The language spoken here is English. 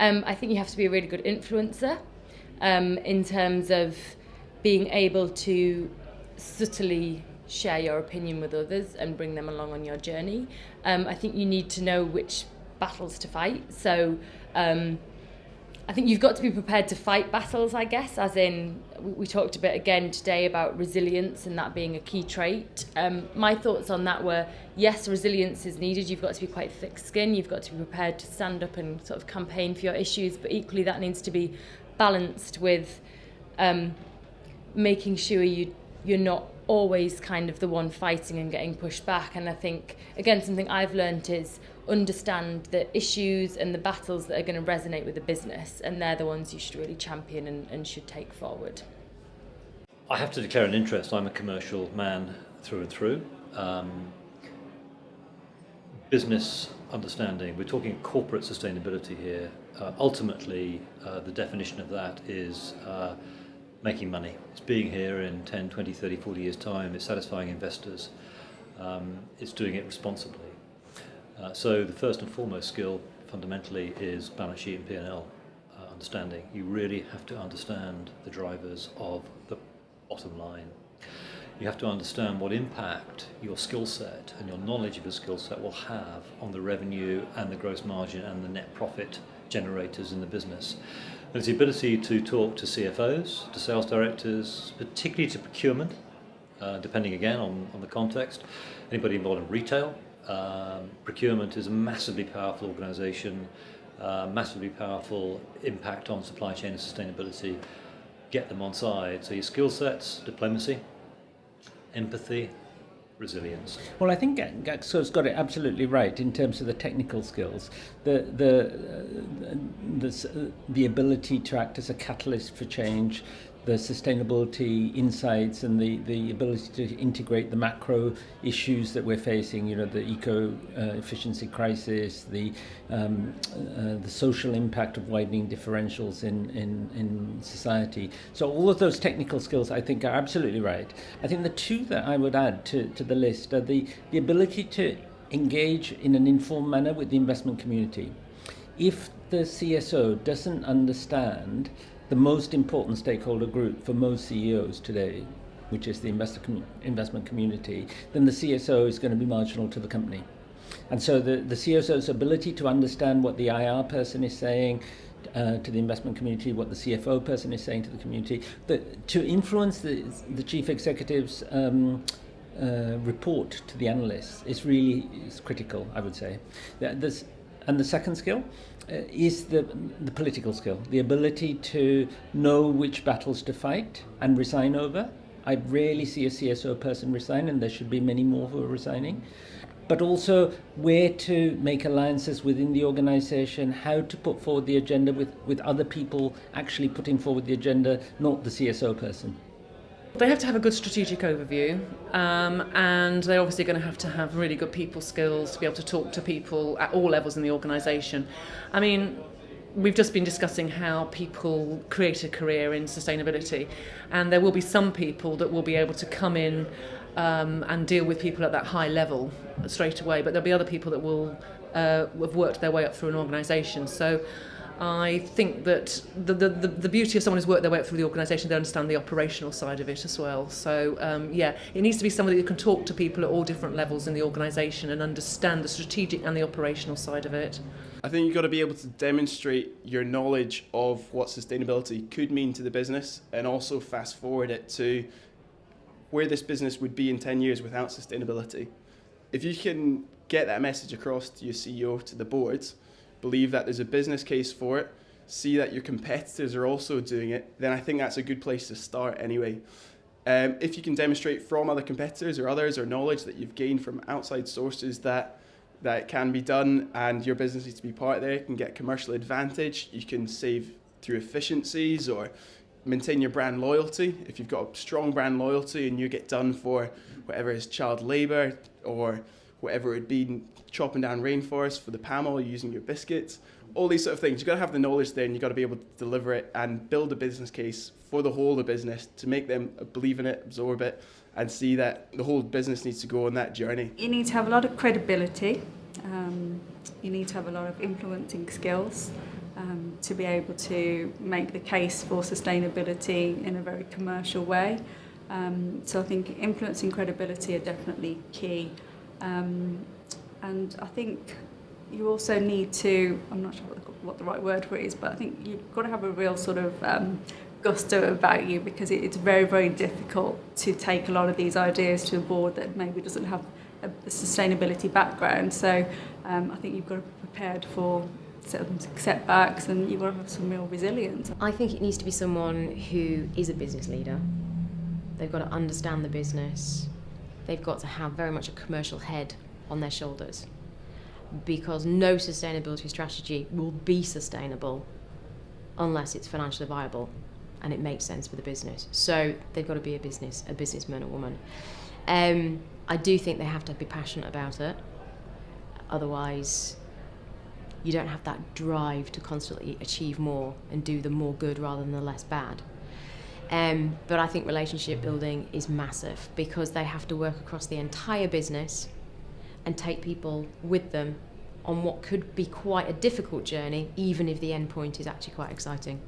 I think you have to be a really good influencer in terms of being able to subtly share your opinion with others and bring them along on your journey. I think you need to know which battles to fight. So I think you've got to be prepared to fight battles, I guess, as in we talked a bit again today about resilience and that being a key trait. My thoughts on that were, yes, resilience is needed. You've got to be quite thick-skinned. You've got to be prepared to stand up and sort of campaign for your issues, but equally that needs to be balanced with making sure you're not always kind of the one fighting and getting pushed back. And I think, again, something I've learned is understand the issues and the battles that are going to resonate with the business, and they're the ones you should really champion and should take forward. I have to declare an interest. I'm a commercial man through and through. Business understanding, we're talking corporate sustainability here. Ultimately, the definition of that is making money. It's being here in 10, 20, 30, 40 years' time. It's satisfying investors. It's doing it responsibly. So the first and foremost skill fundamentally is balance sheet and P&L understanding. You really have to understand the drivers of the bottom line. You have to understand what impact your skill set and your knowledge of your skill set will have on the revenue and the gross margin and the net profit generators in the business. There's the ability to talk to CFOs, to sales directors, particularly to procurement, depending again on the context. Anybody involved in retail. Procurement is a massively powerful organisation, massively powerful impact on supply chain and sustainability. Get them on side. So your skill sets, diplomacy, empathy, resilience. Well, I think Gaxo's got it absolutely right in terms of the technical skills, the ability to act as a catalyst for change, the sustainability insights, and the ability to integrate the macro issues that we're facing. You know, the efficiency crisis, the social impact of widening differentials in society. So all of those technical skills, I think, are absolutely right. I think the two that I would add to the list are the ability to engage in an informed manner with the investment community. If the CSO doesn't understand the most important stakeholder group for most CEOs today, which is the investment community, then the CSO is going to be marginal to the company. And so the CSO's ability to understand what the IR person is saying to the investment community, what the CFO person is saying to the community, to influence the chief executive's report to the analysts is critical, I would say. And the second skill is the political skill, the ability to know which battles to fight and resign over. I rarely see a CSO person resign, and there should be many more who are resigning. But also where to make alliances within the organization, how to put forward the agenda with other people actually putting forward the agenda, not the CSO person. They have to have a good strategic overview, and they're obviously going to have really good people skills to be able to talk to people at all levels in the organisation. I mean, we've just been discussing how people create a career in sustainability, and there will be some people that will be able to come in and deal with people at that high level straight away, but there'll be other people that will have worked their way up through an organisation. So I think that the beauty of someone who's worked their way up through the organisation, they understand the operational side of it as well. So it needs to be somebody who can talk to people at all different levels in the organisation and understand the strategic and the operational side of it. I think you've got to be able to demonstrate your knowledge of what sustainability could mean to the business, and also fast forward it to where this business would be in 10 years without sustainability. If you can get that message across to your CEO, to the boards, believe that there's a business case for it, see that your competitors are also doing it, then I think that's a good place to start anyway. If you can demonstrate from other competitors or others, or knowledge that you've gained from outside sources that it can be done, and your business needs to be part of there, you can get commercial advantage, you can save through efficiencies or maintain your brand loyalty. If you've got a strong brand loyalty and you get done for whatever is child labour or whatever it would be, chopping down rainforests for the palm oil using your biscuits, all these sort of things. You've got to have the knowledge there, and you've got to be able to deliver it and build a business case for the whole of the business to make them believe in it, absorb it, and see that the whole business needs to go on that journey. You need to have a lot of credibility. You need to have a lot of influencing skills. to be able to make the case for sustainability in a very commercial way. So I think influence and credibility are definitely key. And I think you also need to, I'm not sure what the right word for it is, but I think you've got to have a real sort of gusto about you, because it's very, very difficult to take a lot of these ideas to a board that maybe doesn't have a sustainability background. So I think you've got to be prepared for certain setbacks, and you've got to have some real resilience. I think it needs to be someone who is a business leader. They've got to understand the business. They've got to have very much a commercial head on their shoulders, because no sustainability strategy will be sustainable unless it's financially viable and it makes sense for the business. So they've got to be a businessman or woman. I do think they have to be passionate about it. Otherwise, you don't have that drive to constantly achieve more and do the more good rather than the less bad. But I think relationship building is massive, because they have to work across the entire business and take people with them on what could be quite a difficult journey, even if the end point is actually quite exciting.